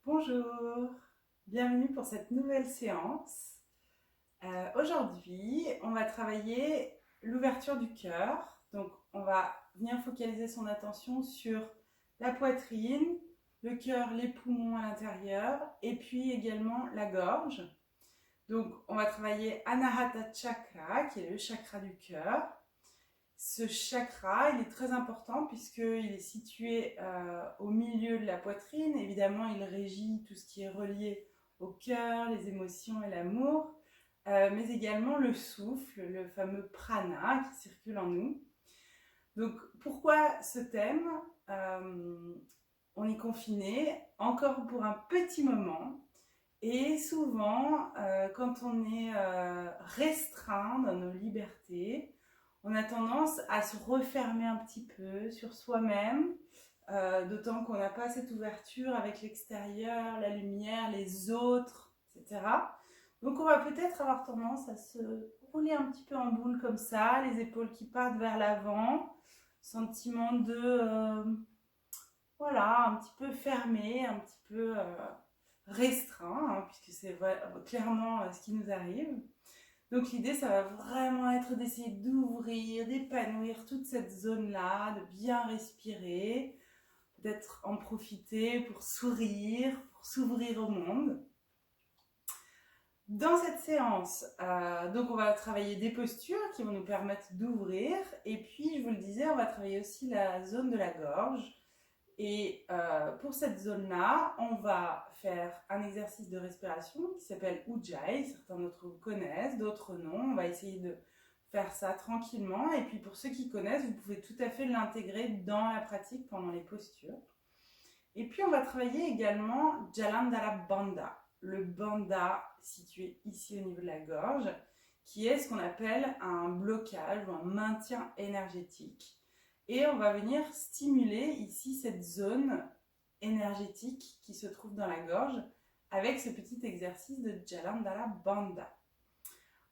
Bonjour, bienvenue pour cette nouvelle séance. Aujourd'hui, on va travailler l'ouverture du cœur. Donc, on va venir focaliser son attention sur la poitrine, le cœur, les poumons à l'intérieur et puis également la gorge. Donc, on va travailler Anahata Chakra, qui est le chakra du cœur. Ce chakra, il est très important puisqu'il est situé au milieu de la poitrine. Évidemment, il régit tout ce qui est relié au cœur, les émotions et l'amour, mais également le souffle, le fameux prana qui circule en nous. Donc, pourquoi ce thème On est confiné encore pour un petit moment. Et souvent, quand on est restreint dans nos libertés, on a tendance à se refermer un petit peu sur soi-même, d'autant qu'on n'a pas cette ouverture avec l'extérieur, la lumière, les autres, etc. Donc on va peut-être avoir tendance à se rouler un petit peu en boule comme ça, les épaules qui partent vers l'avant, sentiment de, voilà, un petit peu fermé, un petit peu restreint, hein, puisque c'est clairement ce qui nous arrive. Donc l'idée, ça va vraiment être d'essayer d'ouvrir, d'épanouir toute cette zone-là, de bien respirer, peut-être en profiter pour sourire, pour s'ouvrir au monde. Dans cette séance, donc on va travailler des postures qui vont nous permettre d'ouvrir. Et puis, je vous le disais, on va travailler aussi la zone de la gorge. Et pour cette zone-là, on va faire un exercice de respiration qui s'appelle Ujjayi. Certains d'entre vous connaissent, d'autres non. On va essayer de faire ça tranquillement. Et puis pour ceux qui connaissent, vous pouvez tout à fait l'intégrer dans la pratique pendant les postures. Et puis on va travailler également Jalandhara Bandha, le bandha situé ici au niveau de la gorge, qui est ce qu'on appelle un blocage ou un maintien énergétique. Et on va venir stimuler ici cette zone énergétique qui se trouve dans la gorge avec ce petit exercice de Jalandhara Bandha.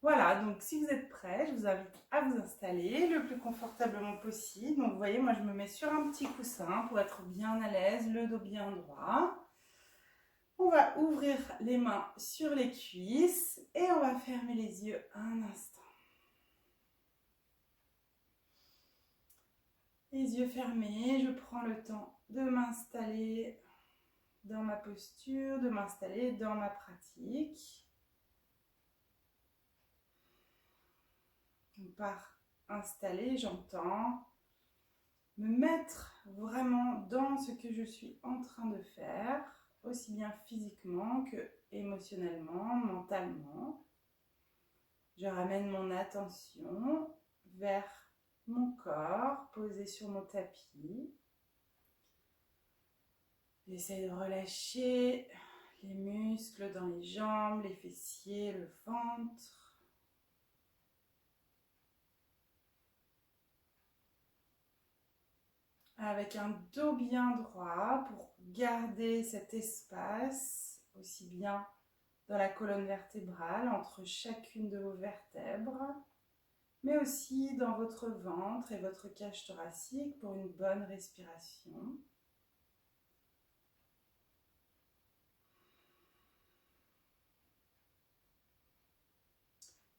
Voilà, donc si vous êtes prêts, je vous invite à vous installer le plus confortablement possible. Donc vous voyez, moi je me mets sur un petit coussin pour être bien à l'aise, le dos bien droit. On va ouvrir les mains sur les cuisses et on va fermer les yeux un instant. Les yeux fermés, je prends le temps de m'installer dans ma posture, de m'installer dans ma pratique. Par installer, j'entends me mettre vraiment dans ce que je suis en train de faire, aussi bien physiquement que émotionnellement, mentalement. Je ramène mon attention vers mon corps posé sur mon tapis. J'essaie de relâcher les muscles dans les jambes, les fessiers, le ventre. Avec un dos bien droit pour garder cet espace, aussi bien dans la colonne vertébrale, entre chacune de vos vertèbres, mais aussi dans votre ventre et votre cage thoracique pour une bonne respiration.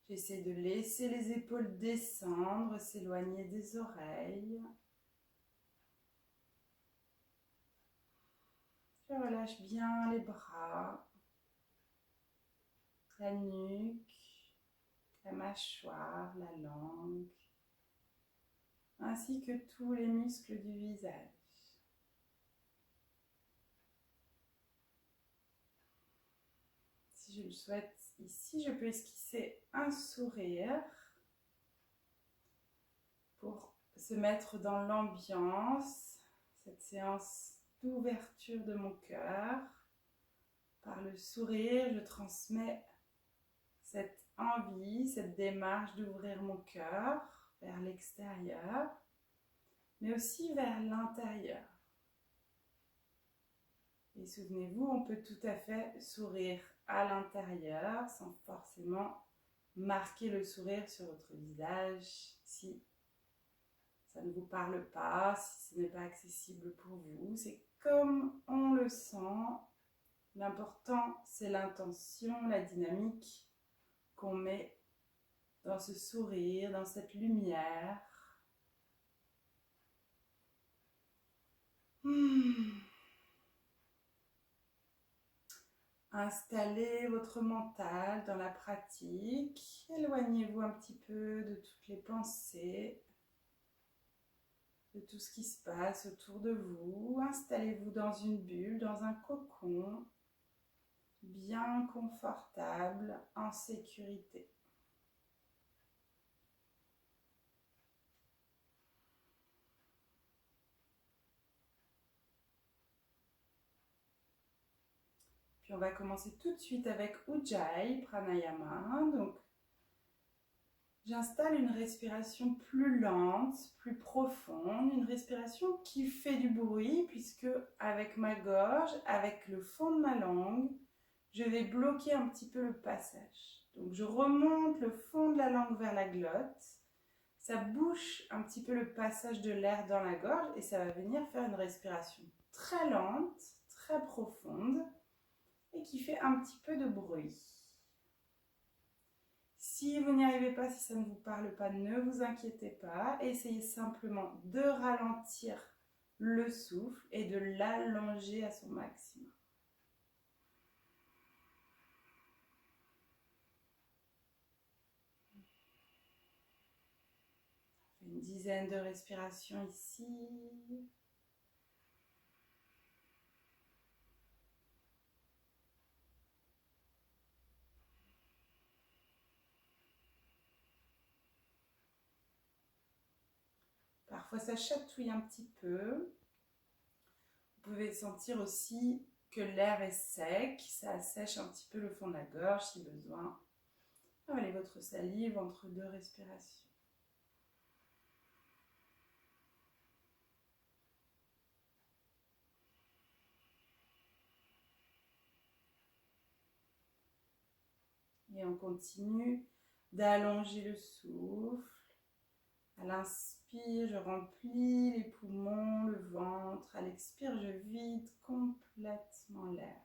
J'essaie de laisser les épaules descendre, s'éloigner des oreilles. Je relâche bien les bras, la nuque, la mâchoire, la langue, ainsi que tous les muscles du visage. Si je le souhaite, ici, je peux esquisser un sourire pour se mettre dans l'ambiance, cette séance d'ouverture de mon cœur. Par le sourire, je transmets cette envie, cette démarche d'ouvrir mon cœur vers l'extérieur, mais aussi vers l'intérieur. Et souvenez-vous, on peut tout à fait sourire à l'intérieur sans forcément marquer le sourire sur votre visage si ça ne vous parle pas, si ce n'est pas accessible pour vous. C'est comme on le sent L'important, c'est l'intention, la dynamique qu'on met dans ce sourire, dans cette lumière. Installez votre mental dans la pratique. Éloignez-vous un petit peu de toutes les pensées, de tout ce qui se passe autour de vous. Installez-vous dans une bulle, dans un cocon, bien confortable, en sécurité. Puis on va commencer tout de suite avec Ujjayi Pranayama. Donc, j'installe une respiration plus lente, plus profonde, une respiration qui fait du bruit puisque avec ma gorge, avec le fond de ma langue, je vais bloquer un petit peu le passage. Donc je remonte le fond de la langue vers la glotte, ça bouche un petit peu le passage de l'air dans la gorge et ça va venir faire une respiration très lente, très profonde et qui fait un petit peu de bruit. Si vous n'y arrivez pas, si ça ne vous parle pas, ne vous inquiétez pas. Essayez simplement de ralentir le souffle et de l'allonger à son maximum. Une dizaine de respirations ici. Parfois, ça chatouille un petit peu. Vous pouvez sentir aussi que l'air est sec. Ça assèche un petit peu le fond de la gorge si besoin. Avalez votre salive entre deux respirations. Et on continue d'allonger le souffle. À l'inspire, je remplis les poumons, le ventre. À l'expire, je vide complètement l'air.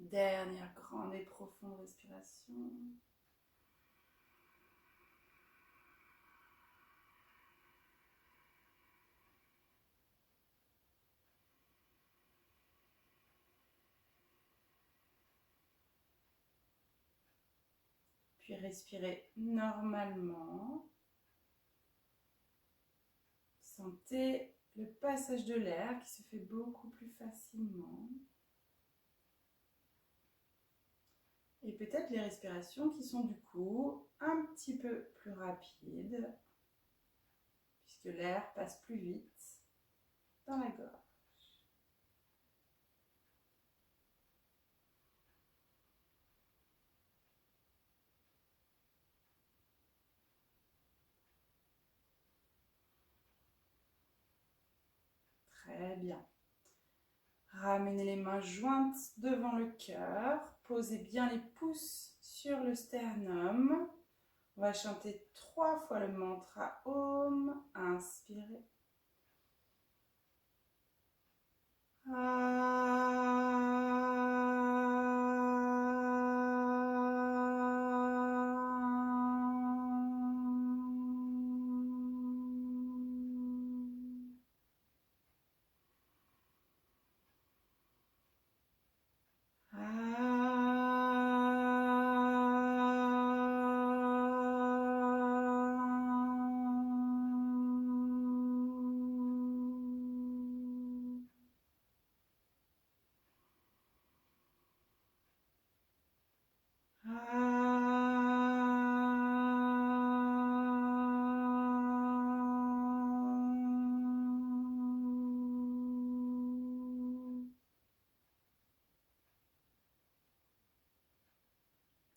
Dernière grande et profonde respiration. Puis respirez normalement. Sentez le passage de l'air qui se fait beaucoup plus facilement. Et peut-être les respirations qui sont du coup un petit peu plus rapides, puisque l'air passe plus vite dans la gorge. Très bien. Ramenez les mains jointes devant le cœur. Posez bien les pouces sur le sternum. On va chanter 3 fois le mantra Om. Inspirez.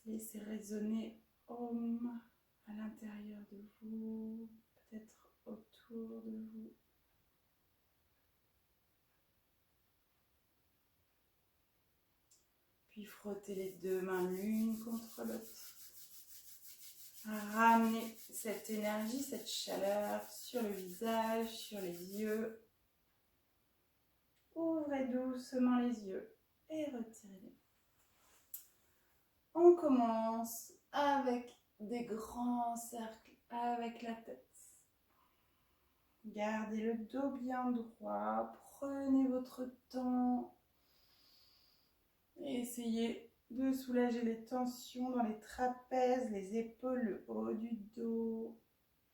Laissez résonner Om à l'intérieur de vous, peut-être autour de vous. Puis frottez les deux mains l'une contre l'autre. Ramenez cette énergie, cette chaleur sur le visage, sur les yeux. Ouvrez doucement les yeux et retirez-les. On commence avec des grands cercles avec la tête. Gardez le dos bien droit, prenez votre temps. Et essayez de soulager les tensions dans les trapèzes, les épaules, le haut du dos.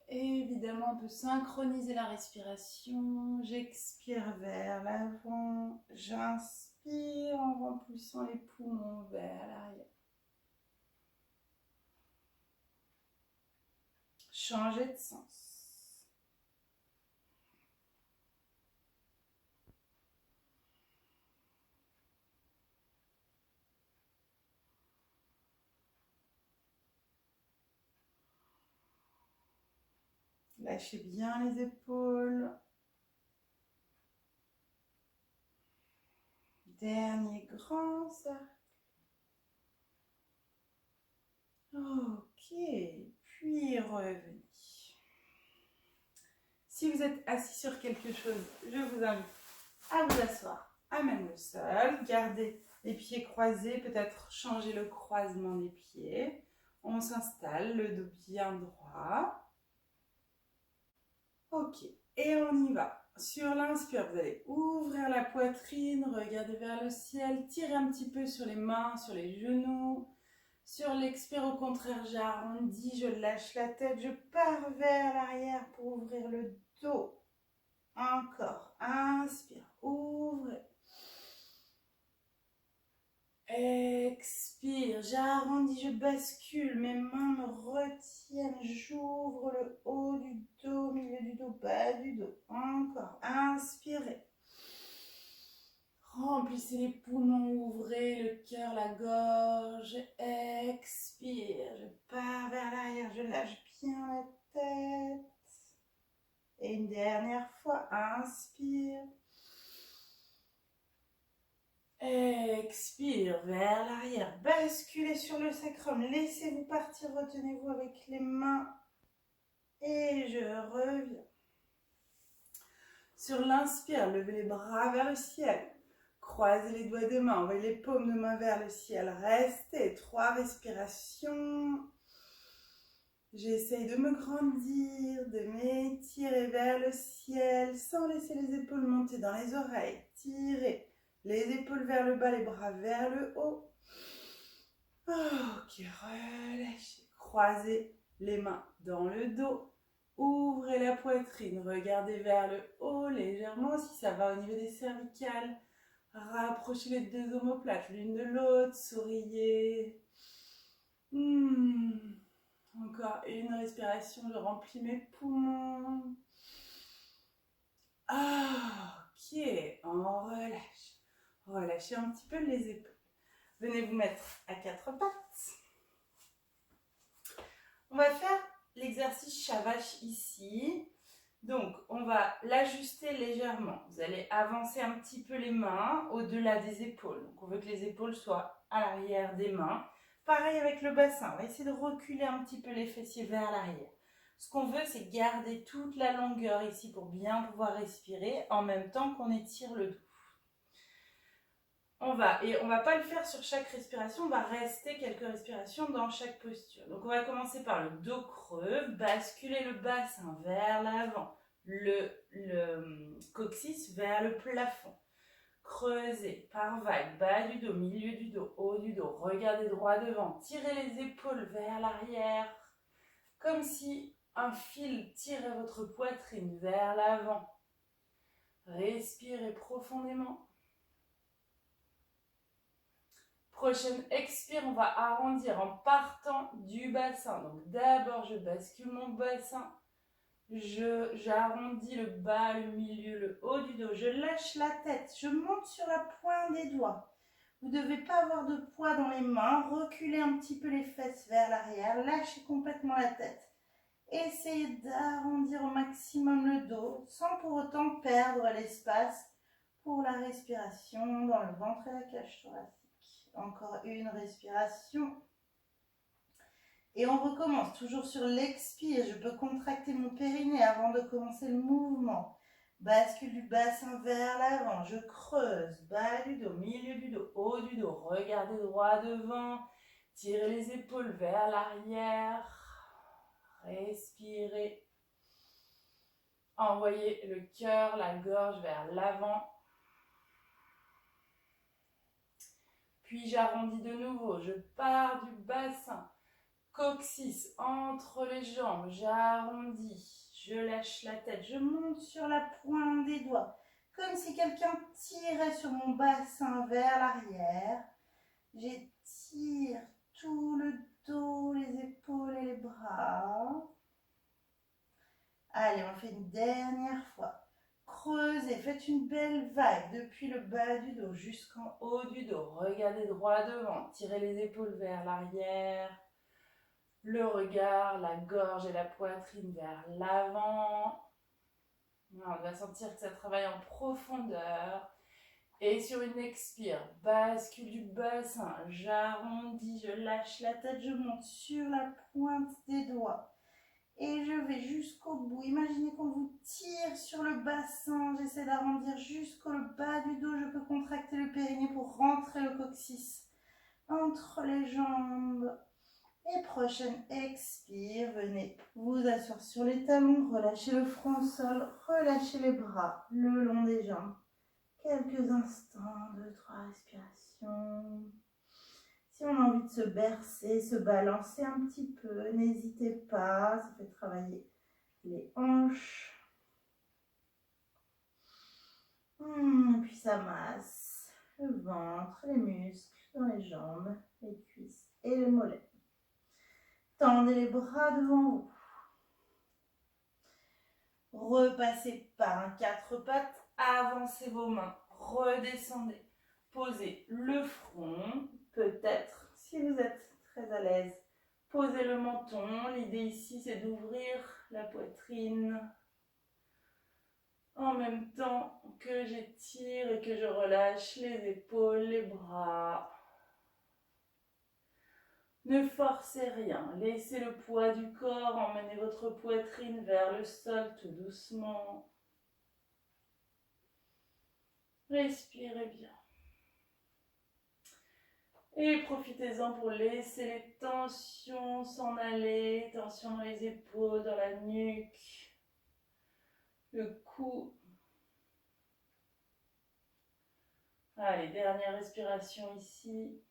Et évidemment, on peut synchroniser la respiration. J'expire vers l'avant. J'inspire en remplissant les poumons vers l'arrière. Changez de sens. Lâchez bien les épaules. Dernier grand cercle. Ok, puis revenez. Si vous êtes assis sur quelque chose, je vous invite à vous asseoir à même le sol. Gardez les pieds croisés, peut-être changer le croisement des pieds. On s'installe, le dos bien droit. Ok, et on y va. Sur l'inspire, vous allez ouvrir la poitrine, regarder vers le ciel, tirer un petit peu sur les mains, sur les genoux. Sur l'expire, au contraire, j'arrondis, je lâche la tête, je pars vers l'arrière pour ouvrir le dos. Encore, inspire, ouvrez. Expire, j'arrondis, je bascule, mes mains me retiennent, j'ouvre le haut du dos, milieu du dos, bas du dos. Encore, inspirez. Remplissez les poumons, ouvrez le cœur, la gorge. Expire, je pars vers l'arrière, je lâche bien la tête. Et une dernière fois, inspire. Expire vers l'arrière, basculez sur le sacrum, laissez-vous partir, retenez-vous avec les mains et je reviens. Sur l'inspire, levez les bras vers le ciel, croisez les doigts de main, envoyez les paumes de main vers le ciel, restez, 3 respirations. J'essaye de me grandir, de m'étirer vers le ciel sans laisser les épaules monter dans les oreilles, tirez. Les épaules vers le bas, les bras vers le haut. Ok, relâchez. Croisez les mains dans le dos. Ouvrez la poitrine. Regardez vers le haut légèrement si ça va au niveau des cervicales. Rapprochez les deux omoplates l'une de l'autre. Souriez. Encore une respiration. Je remplis mes poumons. Ok, on relâche. Relâchez un petit peu les épaules. Venez vous mettre à 4 pattes. On va faire l'exercice Shavash ici. Donc, on va l'ajuster légèrement. Vous allez avancer un petit peu les mains au-delà des épaules. Donc, on veut que les épaules soient à l'arrière des mains. Pareil avec le bassin. On va essayer de reculer un petit peu les fessiers vers l'arrière. Ce qu'on veut, c'est garder toute la longueur ici pour bien pouvoir respirer en même temps qu'on étire le dos. On va pas le faire sur chaque respiration, on va rester quelques respirations dans chaque posture. Donc on va commencer par le dos creux, basculer le bassin vers l'avant, le coccyx vers le plafond. Creusez par vague, bas du dos, milieu du dos, haut du dos. Regardez droit devant, tirez les épaules vers l'arrière, comme si un fil tirait votre poitrine vers l'avant. Respirez profondément. Prochaine expire, on va arrondir en partant du bassin. Donc d'abord, je bascule mon bassin. J'arrondis le bas, le milieu, le haut du dos. Je lâche la tête. Je monte sur la pointe des doigts. Vous ne devez pas avoir de poids dans les mains. Reculez un petit peu les fesses vers l'arrière. Lâchez complètement la tête. Essayez d'arrondir au maximum le dos sans pour autant perdre l'espace pour la respiration dans le ventre et la cage thoracique. Encore une respiration. Et on recommence, toujours sur l'expire. Je peux contracter mon périnée avant de commencer le mouvement. Bascule du bassin vers l'avant, je creuse, bas du dos, milieu du dos, haut du dos. Regardez droit devant, tirez les épaules vers l'arrière. Respirez. Envoyez le cœur, la gorge vers l'avant. Puis j'arrondis de nouveau, je pars du bassin. Coccyx entre les jambes, j'arrondis, je lâche la tête, je monte sur la pointe des doigts, comme si quelqu'un tirait sur mon bassin vers l'arrière. J'étire tout le dos, les épaules et les bras. Allez, on fait une dernière fois. Creusez, faites une belle vague depuis le bas du dos jusqu'en haut du dos. Regardez droit devant, tirez les épaules vers l'arrière. Le regard, la gorge et la poitrine vers l'avant. On va sentir que ça travaille en profondeur. Et sur une expire, bascule du bassin, j'arrondis, je lâche la tête, je monte sur la pointe des doigts. Et je vais jusqu'au bout. Imaginez qu'on vous tire sur le bassin. J'essaie d'arrondir jusqu'au bas du dos. Je peux contracter le périnée pour rentrer le coccyx entre les jambes. Et prochaine expire, venez vous asseoir sur les talons, relâchez le front au sol, relâchez les bras le long des jambes. Quelques instants, 2-3 respirations. Si on a envie de se bercer, se balancer un petit peu, n'hésitez pas, ça fait travailler les hanches. Et puis ça masse le ventre, les muscles dans les jambes, les cuisses et les mollets. Tendez les bras devant vous. Repassez par un 4 pattes, avancez vos mains, redescendez. Posez le front, peut-être, si vous êtes très à l'aise. Posez le menton. L'idée ici, c'est d'ouvrir la poitrine en même temps que j'étire et que je relâche les épaules, les bras. Ne forcez rien, laissez le poids du corps emmener votre poitrine vers le sol tout doucement. Respirez bien. Et profitez-en pour laisser les tensions s'en aller, tensions dans les épaules, dans la nuque, le cou. Allez, dernière respiration ici.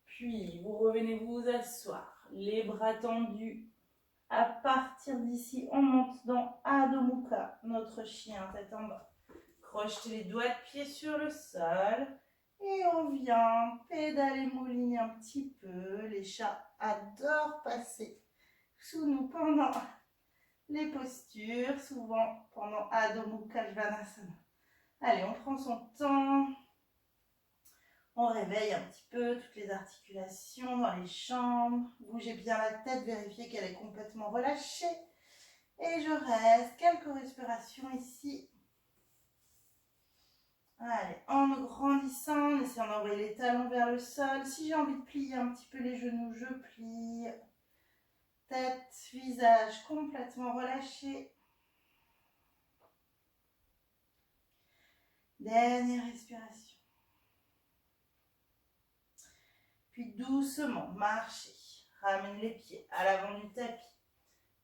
Puis, vous revenez vous asseoir, les bras tendus. À partir d'ici, on monte dans Adho Mukha, notre chien tête en bas. Crochetez les doigts de pied sur le sol. Et on vient pédaler, mouliner un petit peu. Les chats adorent passer sous nous pendant les postures, souvent pendant Adho Mukha Svanasana. Allez, on prend son temps. On réveille un petit peu toutes les articulations dans les jambes. Bougez bien la tête, vérifiez qu'elle est complètement relâchée. Et je reste quelques respirations ici. Allez, en me grandissant, en essayant d'envoyer les talons vers le sol. Si j'ai envie de plier un petit peu les genoux, je plie. Tête, visage complètement relâché. Dernière respiration. Puis doucement, marchez. Ramenez les pieds à l'avant du tapis.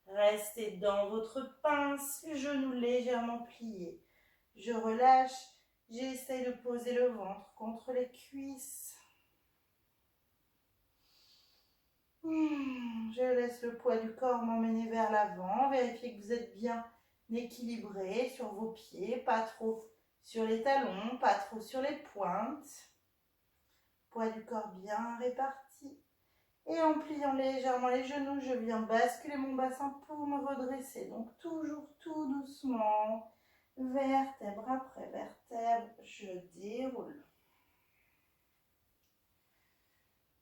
Restez dans votre pince, genoux légèrement pliés. Je relâche. J'essaie de poser le ventre contre les cuisses. Je laisse le poids du corps m'emmener vers l'avant. Vérifiez que vous êtes bien équilibré sur vos pieds, pas trop sur les talons, pas trop sur les pointes. Poids du corps bien réparti. Et en pliant légèrement les genoux, je viens basculer mon bassin pour me redresser. Donc toujours tout doucement. vertèbre après vertèbre, je déroule.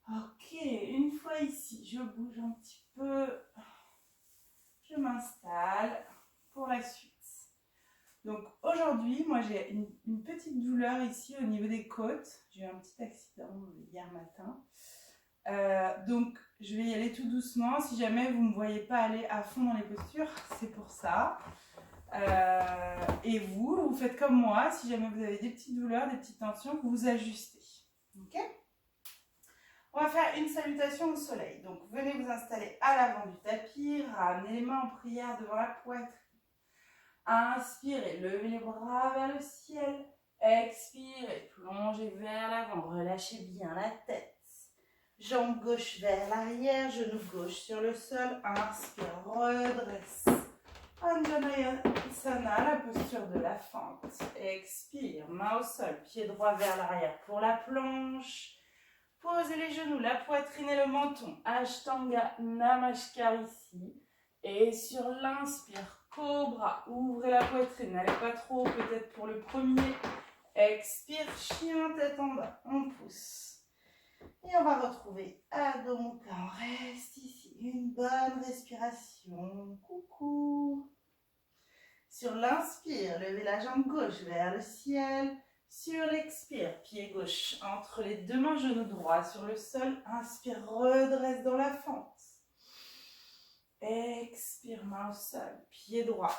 Ok, une fois ici, je bouge un petit peu, je m'installe pour la suite. Donc aujourd'hui, moi j'ai une petite douleur ici au niveau des côtes. J'ai eu un petit accident hier matin. Donc je vais y aller tout doucement. Si jamais vous ne me voyez pas aller à fond dans les postures, c'est pour ça. Et vous faites comme moi. Si jamais vous avez des petites douleurs, des petites tensions, vous vous ajustez. Ok ? On va faire une salutation au soleil. Donc venez vous installer à l'avant du tapis. Ramenez les mains en prière devant la poitrine. Inspirez, levez les bras vers le ciel. Expirez, plongez vers l'avant. Relâchez bien la tête. Jambe gauche vers l'arrière, genou gauche sur le sol. Inspire, redresse. Anjaneyasana, la posture de la fente. Expire, main au sol, pied droit vers l'arrière pour la planche. Posez les genoux, la poitrine et le menton. Ashtanga Namaskar ici. Et sur l'inspire, cobra, ouvrez la poitrine, n'allez pas trop peut-être pour le premier. Expire, chien, tête en bas, on pousse. Et on va retrouver Adho Mukha, on reste ici, une bonne respiration, coucou. Sur l'inspire, levez la jambe gauche vers le ciel. Sur l'expire, pied gauche entre les deux mains, genou droit sur le sol. Inspire, redresse dans la fente. Expire, main au sol, pied droit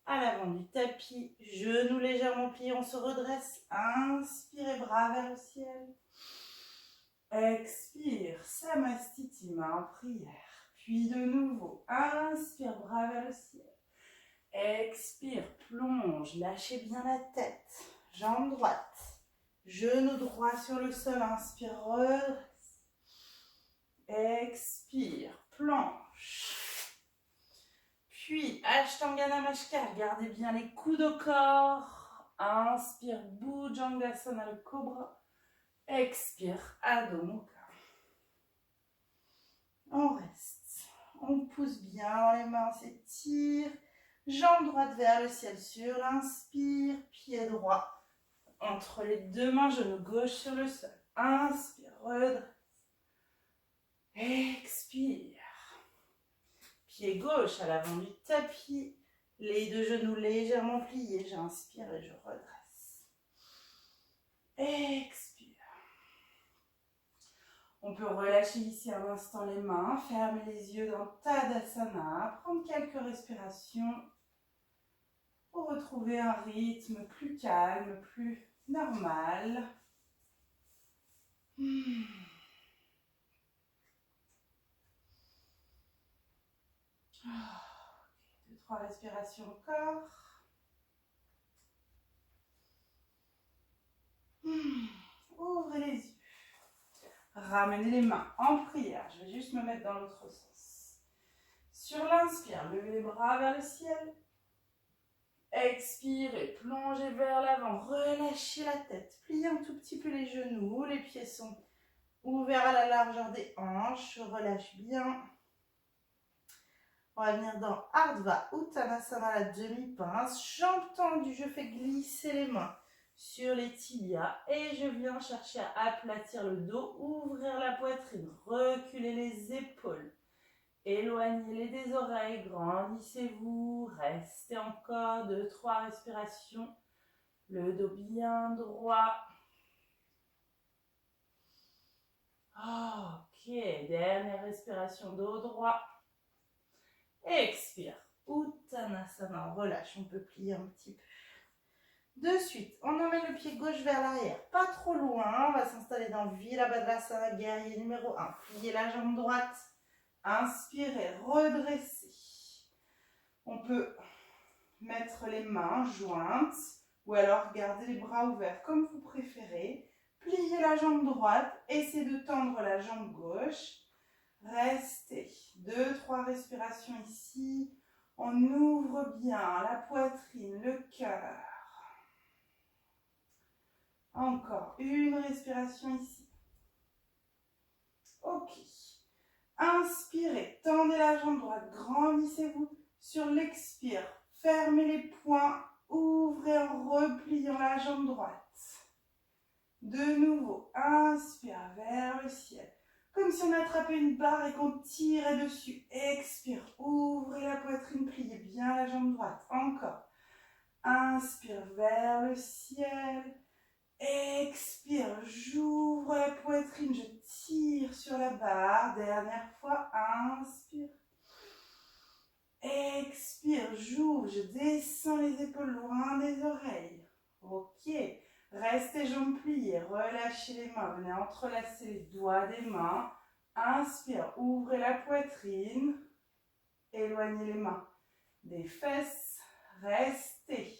à l'avant du tapis, genoux légèrement pliés, on se redresse. Inspirez, bras vers le ciel. Expire, Samastiti, main en prière. Puis de nouveau, inspire, bras vers le ciel. Expire, plonge, lâchez bien la tête. Jambe droite, genou droit sur le sol, inspire, redresse. Expire, planche. Puis, Ashtanga Namaskar, gardez bien les coudes au corps. Inspire, Bhujangasana, le cobra. Expire, Adho Mukha. On reste. On pousse bien dans les mains, on s'étire. Jambe droite vers le ciel sur l'inspire. Pied droit entre les deux mains, genou gauche sur le sol. Inspire, redresse. Expire. Pied gauche à l'avant du tapis. Les deux genoux légèrement pliés. J'inspire et je redresse. Expire. On peut relâcher ici un instant les mains, fermer les yeux dans Tadasana, prendre quelques respirations pour retrouver un rythme plus calme, plus normal. Deux, trois respirations encore. Ouvrez les yeux. Ramenez les mains en prière. Je vais juste me mettre dans l'autre sens. Sur l'inspire, levez les bras vers le ciel. Expirez, plongez vers l'avant. Relâchez la tête. Pliez un tout petit peu les genoux. Les pieds sont ouverts à la largeur des hanches. Relâche bien. On va venir dans Ardha Uttanasana, la demi-pince. Jambes tendues, je fais glisser les mains sur les tibias et je viens chercher à aplatir le dos, ouvrir la poitrine, reculer les épaules, éloignez-les des oreilles, grandissez-vous, restez encore 2-3 respirations, le dos bien droit. Ok, dernière respiration, dos droit. Expire, Uttanasana, on relâche, on peut plier un petit peu. De suite, on emmène le pied gauche vers l'arrière, pas trop loin, on va s'installer dans Virabhadrasana, guerrier numéro 1. Pliez la jambe droite, inspirez, redressez. On peut mettre les mains jointes ou alors garder les bras ouverts comme vous préférez. Pliez la jambe droite, essayez de tendre la jambe gauche. Restez, 2-3 respirations ici. On ouvre bien la poitrine, le cœur. Encore une respiration ici. Ok. Inspirez, tendez la jambe droite, grandissez-vous. Sur l'expire, fermez les poings, ouvrez ouvrez en repliant la jambe droite. De nouveau, inspire vers le ciel. Comme si on attrapait une barre et qu'on tirait dessus. Expire, ouvrez la poitrine, pliez bien la jambe droite. Encore. Inspire vers le ciel. Expire, j'ouvre la poitrine, je tire sur la barre. Dernière fois, inspire. Expire, j'ouvre, je descends les épaules loin des oreilles. Ok. Restez jambes pliées, relâchez les mains, venez entrelacer les doigts des mains. Inspire, ouvrez la poitrine, éloignez les mains des fesses, restez.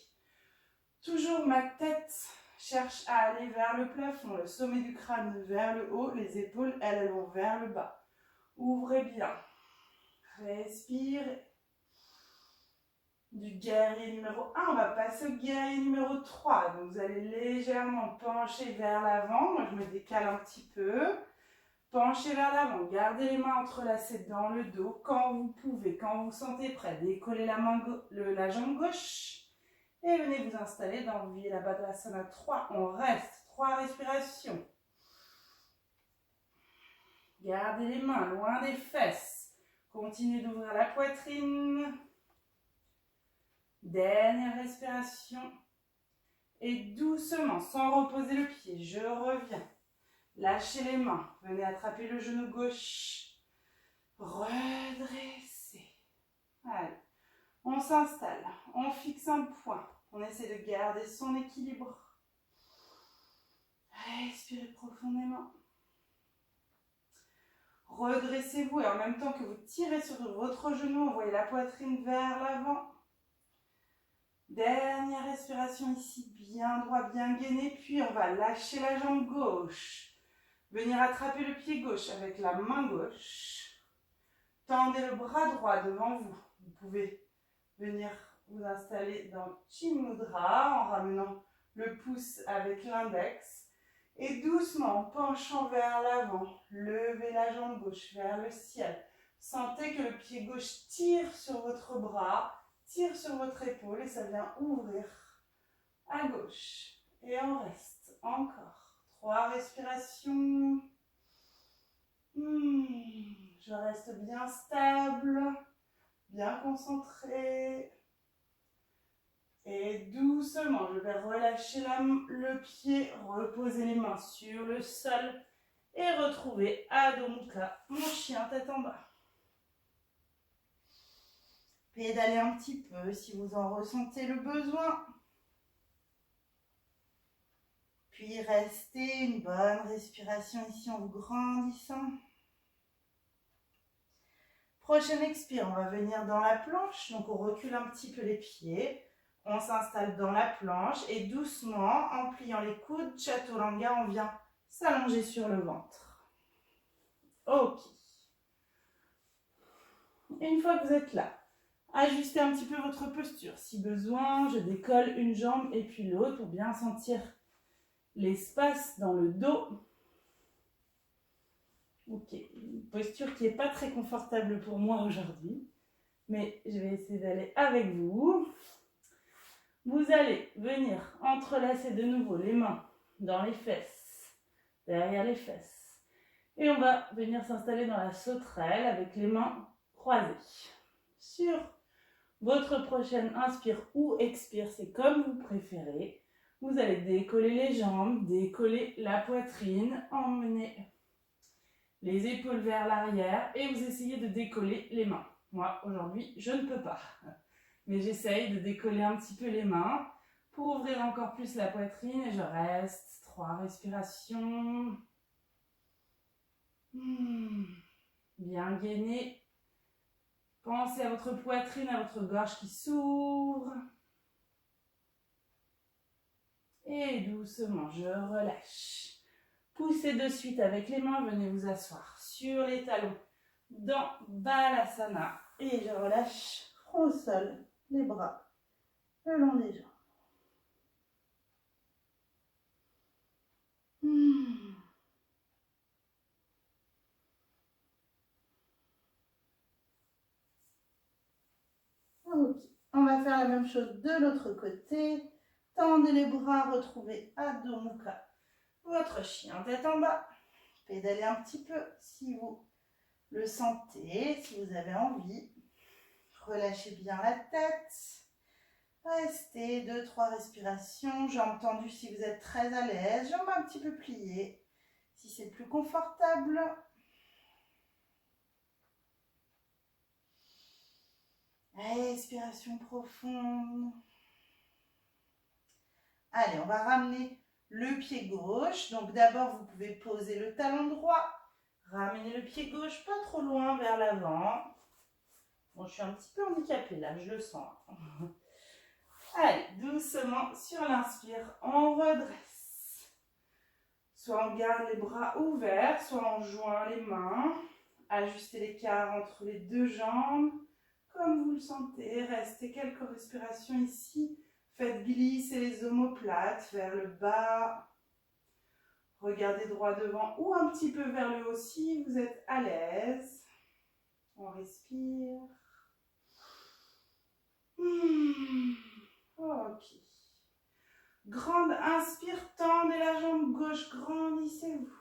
Toujours ma tête cherche à aller vers le plafond, le sommet du crâne vers le haut, les épaules, elles vont vers le bas. Ouvrez bien, respirez. Du guerrier numéro 1, on va passer au guerrier numéro 3. Donc vous allez légèrement pencher vers l'avant. Moi, je me décale un petit peu. Penchez vers l'avant. Gardez les mains entrelacées dans le dos. Quand vous pouvez, quand vous sentez prêt, décollez la jambe gauche. Et venez vous installer dans Virabhadrasana 3. On reste. 3 respirations. Gardez les mains loin des fesses. Continuez d'ouvrir la poitrine. Dernière respiration. Et doucement, sans reposer le pied, je reviens. Lâchez les mains. Venez attraper le genou gauche. Redressez. Allez. On s'installe. On fixe un point. On essaie de garder son équilibre. Respirez profondément. Redressez-vous et en même temps que vous tirez sur votre genou, envoyez la poitrine vers l'avant. Dernière respiration ici, bien droit, bien gainé, puis on va lâcher la jambe gauche. Venir attraper le pied gauche avec la main gauche. Tendez le bras droit devant vous. Vous pouvez venir vous installer dans Chin Mudra en ramenant le pouce avec l'index. Et doucement, en penchant vers l'avant, levez la jambe gauche vers le ciel. Sentez que le pied gauche tire sur votre bras. Tire sur votre épaule et ça vient ouvrir à gauche. Et on reste encore. 3 respirations. Je reste bien stable, bien concentré. Et doucement, je vais relâcher le pied, reposer les mains sur le sol et retrouver Adho Mukha, mon chien tête en bas. Pédalez un petit peu si vous en ressentez le besoin. Puis restez une bonne respiration ici en vous grandissant. Prochaine expire, on va venir dans la planche. Donc on recule un petit peu les pieds. On s'installe dans la planche et doucement, en pliant les coudes, Chaturanga, on vient s'allonger sur le ventre. Ok. Une fois que vous êtes là, ajustez un petit peu votre posture. Si besoin, je décolle une jambe et puis l'autre pour bien sentir l'espace dans le dos. Ok, une posture qui n'est pas très confortable pour moi aujourd'hui, mais je vais essayer d'aller avec vous. Vous allez venir entrelacer de nouveau les mains dans les fesses, derrière les fesses. Et on va venir s'installer dans la sauterelle avec les mains croisées. Sur votre prochaine inspire ou expire, c'est comme vous préférez. Vous allez décoller les jambes, décoller la poitrine, emmener les épaules vers l'arrière et vous essayez de décoller les mains. Moi, aujourd'hui, je ne peux pas. Mais j'essaye de décoller un petit peu les mains pour ouvrir encore plus la poitrine et je reste. 3 respirations. Bien gainé. Pensez à votre poitrine, à votre gorge qui s'ouvre. Et doucement, je relâche. Poussez de suite avec les mains, venez vous asseoir sur les talons dans Balasana. Et je relâche au sol les bras le long des jambes. Ok, on va faire la même chose de l'autre côté. Tendez les bras, retrouvez Adho Mukha, votre chien tête en bas. Pédalez un petit peu si vous le sentez, si vous avez envie. Relâchez bien la tête. Restez 2-3 respirations. Jambes tendues si vous êtes très à l'aise. Jambes un petit peu pliées si c'est plus confortable. Respiration profonde. Allez, on va ramener le pied gauche. Donc d'abord, vous pouvez poser le talon droit. Ramenez le pied gauche pas trop loin vers l'avant. Bon, je suis un petit peu handicapée là, je le sens. Allez, doucement sur l'inspire, on redresse. Soit on garde les bras ouverts, soit on joint les mains. Ajustez l'écart entre les deux jambes. Comme vous le sentez, restez quelques respirations ici. Faites glisser les omoplates vers le bas. Regardez droit devant ou un petit peu vers le haut si vous êtes à l'aise. On respire. Ok. Grande inspire, tendez la jambe gauche, grandissez-vous.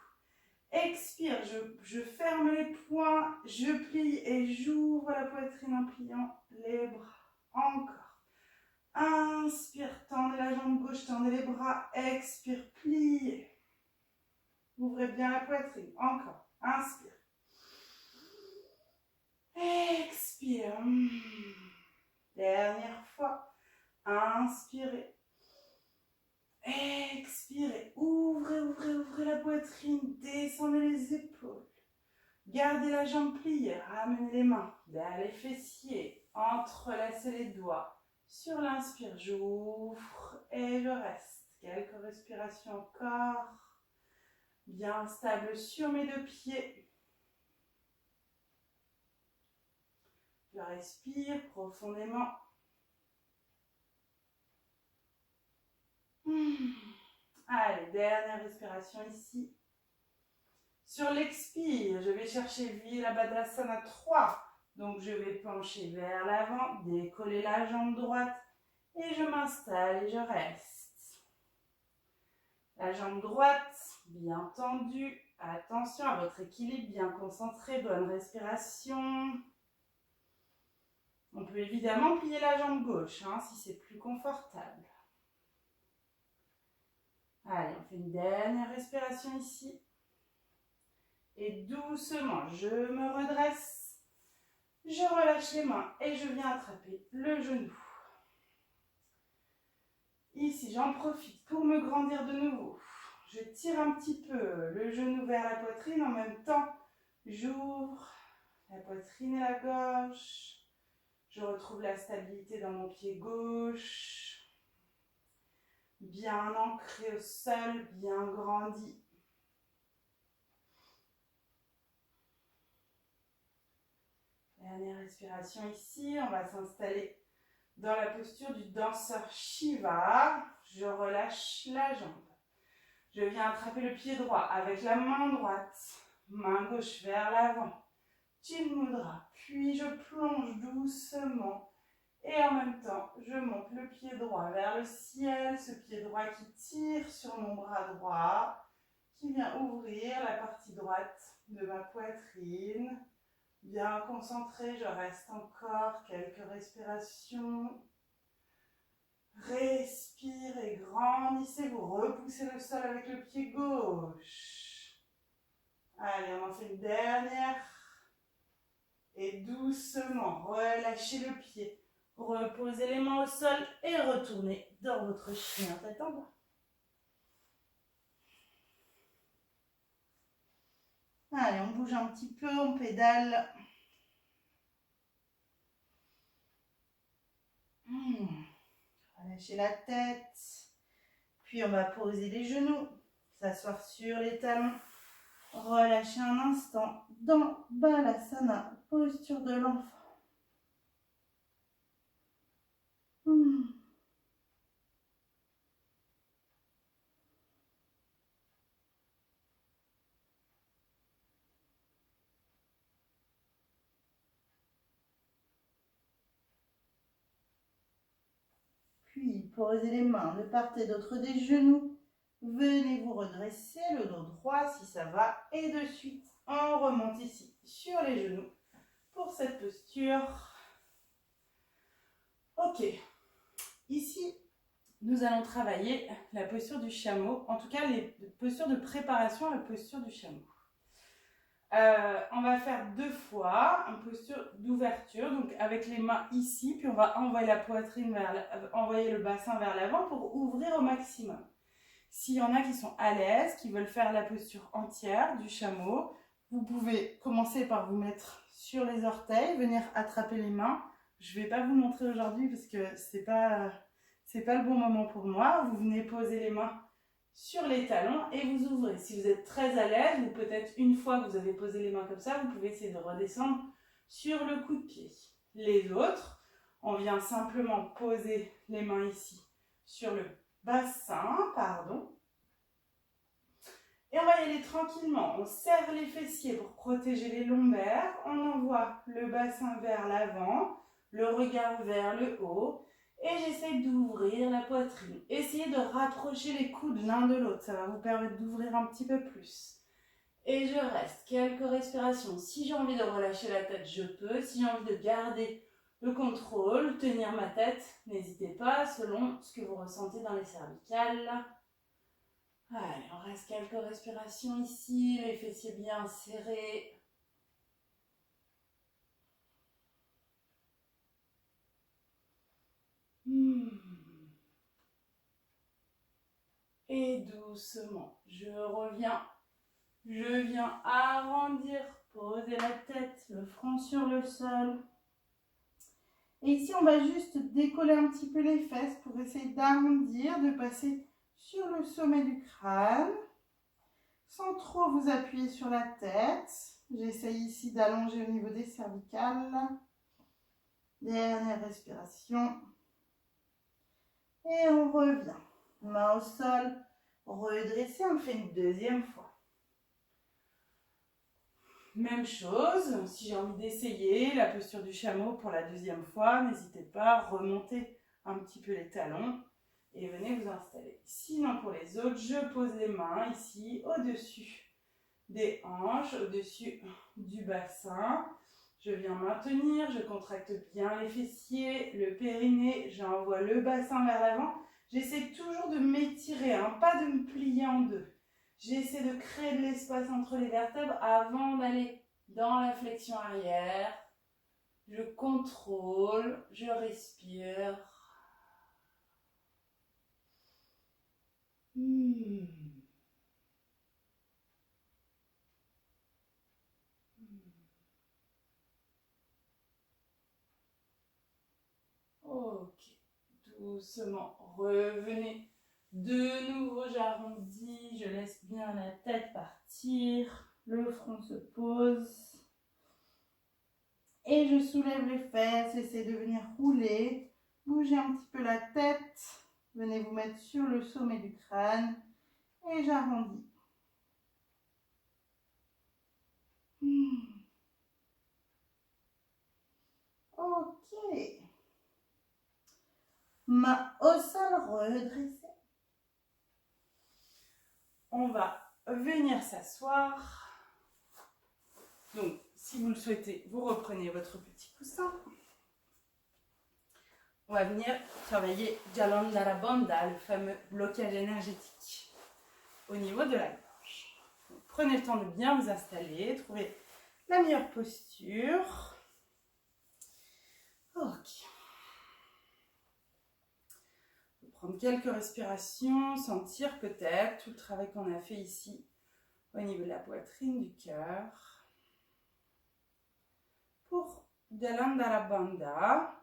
Expire, je ferme les poings, je plie et j'ouvre la poitrine en pliant les bras. Encore. Inspire, tendez la jambe gauche, tendez les bras. Expire, pliez. Ouvrez bien la poitrine. Encore. Inspire. Expire. Dernière fois. Inspirez. Expirez. Ouvrez, ouvrez, ouvrez la poitrine. Descendez les épaules. Gardez la jambe pliée. Ramenez les mains vers les fessiers. Entrelacez les doigts. Sur l'inspire, j'ouvre et je reste. Quelques respirations encore. Bien stable sur mes deux pieds. Je respire profondément. Allez, dernière respiration ici. Sur l'expire, je vais chercher Virabhadrasana 3. Donc je vais pencher vers l'avant, décoller la jambe droite et je m'installe et je reste. La jambe droite bien tendue. Attention à votre équilibre, bien concentré, bonne respiration. On peut évidemment plier la jambe gauche si c'est plus confortable. Allez, on fait une dernière respiration ici. Et doucement, je me redresse. Je relâche les mains et je viens attraper le genou. Ici, j'en profite pour me grandir de nouveau. Je tire un petit peu le genou vers la poitrine. En même temps, j'ouvre la poitrine et la gorge. Je retrouve la stabilité dans mon pied gauche. Bien ancré au sol, bien grandi. Dernière respiration ici. On va s'installer dans la posture du danseur Shiva. Je relâche la jambe. Je viens attraper le pied droit avec la main droite. Main gauche vers l'avant. Chin Mudra. Puis je plonge doucement. Et en même temps, je monte le pied droit vers le ciel. Ce pied droit qui tire sur mon bras droit. Qui vient ouvrir la partie droite de ma poitrine. Bien concentré, je reste encore quelques respirations. Respirez, grandissez-vous, repoussez le sol avec le pied gauche. Allez, on en fait une dernière. Et doucement, relâchez le pied. Reposez les mains au sol et retournez dans votre chien tête en bas. Allez, on bouge un petit peu, on pédale. Relâchez la tête. Puis on va poser les genoux, s'asseoir sur les talons. Relâchez un instant dans Balasana, posture de l'enfant. Puis, posez les mains de part et d'autre des genoux. Venez vous redresser, le dos droit si ça va. Et de suite, on remonte ici sur les genoux pour cette posture. Ok. Ici, nous allons travailler la posture du chameau. En tout cas, les postures de préparation à la posture du chameau. On va faire 2 fois une posture d'ouverture, donc avec les mains ici, puis on va envoyer la poitrine envoyer le bassin vers l'avant pour ouvrir au maximum. S'il y en a qui sont à l'aise, qui veulent faire la posture entière du chameau, vous pouvez commencer par vous mettre sur les orteils, venir attraper les mains. Je ne vais pas vous montrer aujourd'hui parce que c'est pas le bon moment pour moi. Vous venez poser les mains sur les talons et vous ouvrez. Si vous êtes très à l'aise, ou peut-être une fois que vous avez posé les mains comme ça, vous pouvez essayer de redescendre sur le coup de pied. Les autres, on vient simplement poser les mains ici sur le bassin, et on va y aller tranquillement. On serre les fessiers pour protéger les lombaires, on envoie le bassin vers l'avant, le regard vers le haut, et j'essaie d'ouvrir la poitrine. Essayez de rapprocher les coudes l'un de l'autre, ça va vous permettre d'ouvrir un petit peu plus. Et je reste quelques respirations. Si j'ai envie de relâcher la tête, je peux. Si j'ai envie de garder le contrôle, tenir ma tête, n'hésitez pas, selon ce que vous ressentez dans les cervicales. Allez, on reste quelques respirations ici, les fessiers bien serrés. Et doucement, je viens arrondir, poser la tête, le front sur le sol. Et ici, on va juste décoller un petit peu les fesses pour essayer d'arrondir, de passer sur le sommet du crâne, sans trop vous appuyer sur la tête. J'essaye ici d'allonger au niveau des cervicales. Dernière respiration. Et on revient. Main au sol, redresser, on le fait une deuxième fois. Même chose, si j'ai envie d'essayer la posture du chameau pour la deuxième fois, n'hésitez pas à remonter un petit peu les talons et venez vous installer. Sinon pour les autres, je pose les mains ici au-dessus des hanches, au-dessus du bassin. Je viens maintenir, je contracte bien les fessiers, le périnée, j'envoie le bassin vers l'avant. J'essaie toujours de m'étirer, pas de me plier en deux. J'essaie de créer de l'espace entre les vertèbres avant d'aller dans la flexion arrière. Je contrôle, je respire. Ok, doucement, revenez. De nouveau, j'arrondis, je laisse bien la tête partir. Le front se pose. Et je soulève les fesses, essayez de venir rouler. Bougez un petit peu la tête. Venez vous mettre sur le sommet du crâne. Et j'arrondis. Ok. Main au sol, redressée. On va venir s'asseoir. Donc, si vous le souhaitez, vous reprenez votre petit coussin. On va venir travailler Jalon Dara Bandha, le fameux blocage énergétique au niveau de la gorge. Donc, prenez le temps de bien vous installer, trouvez la meilleure posture. Ok. Prendre quelques respirations, sentir peut-être tout le travail qu'on a fait ici au niveau de la poitrine, du cœur. Pour Jalandhara Bandha,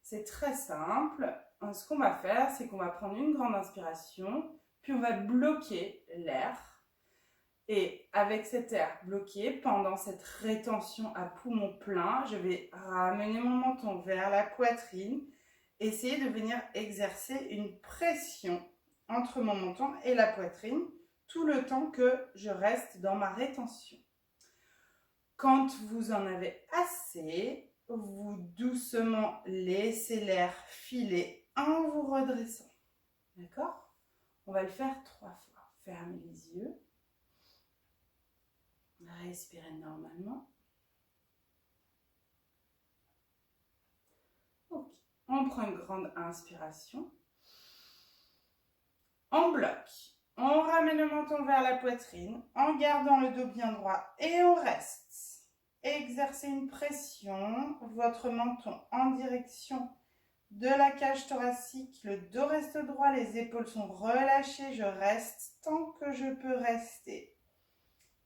c'est très simple. Ce qu'on va faire, c'est qu'on va prendre une grande inspiration, puis on va bloquer l'air. Et avec cet air bloqué, pendant cette rétention à poumon plein, je vais ramener mon menton vers la poitrine. Essayez de venir exercer une pression entre mon menton et la poitrine tout le temps que je reste dans ma rétention. Quand vous en avez assez, vous doucement laissez l'air filer en vous redressant. D'accord? On va le faire 3 fois. Fermez les yeux. Respirez normalement. Ok. On prend une grande inspiration. On bloque. On ramène le menton vers la poitrine en gardant le dos bien droit et on reste. Exercez une pression, votre menton en direction de la cage thoracique, le dos reste droit, les épaules sont relâchées, je reste tant que je peux rester.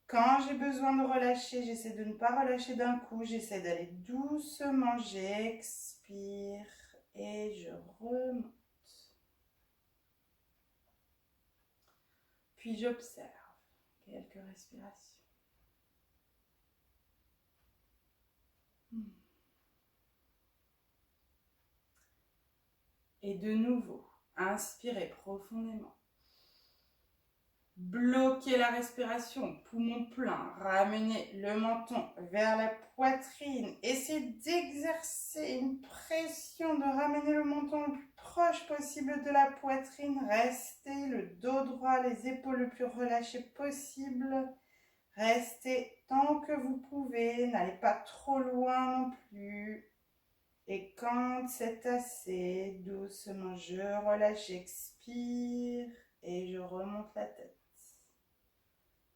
Quand j'ai besoin de relâcher, j'essaie de ne pas relâcher d'un coup, j'essaie d'aller doucement, j'expire et je remonte. Puis j'observe quelques respirations. Et de nouveau, inspirez profondément. Bloquez la respiration, poumon plein. Ramenez le menton vers la poitrine. Essayez d'exercer une pression, de ramener le menton le plus proche possible de la poitrine. Restez le dos droit, les épaules le plus relâchées possible. Restez tant que vous pouvez. N'allez pas trop loin non plus. Et quand c'est assez, doucement, je relâche, j'expire et je remonte la tête.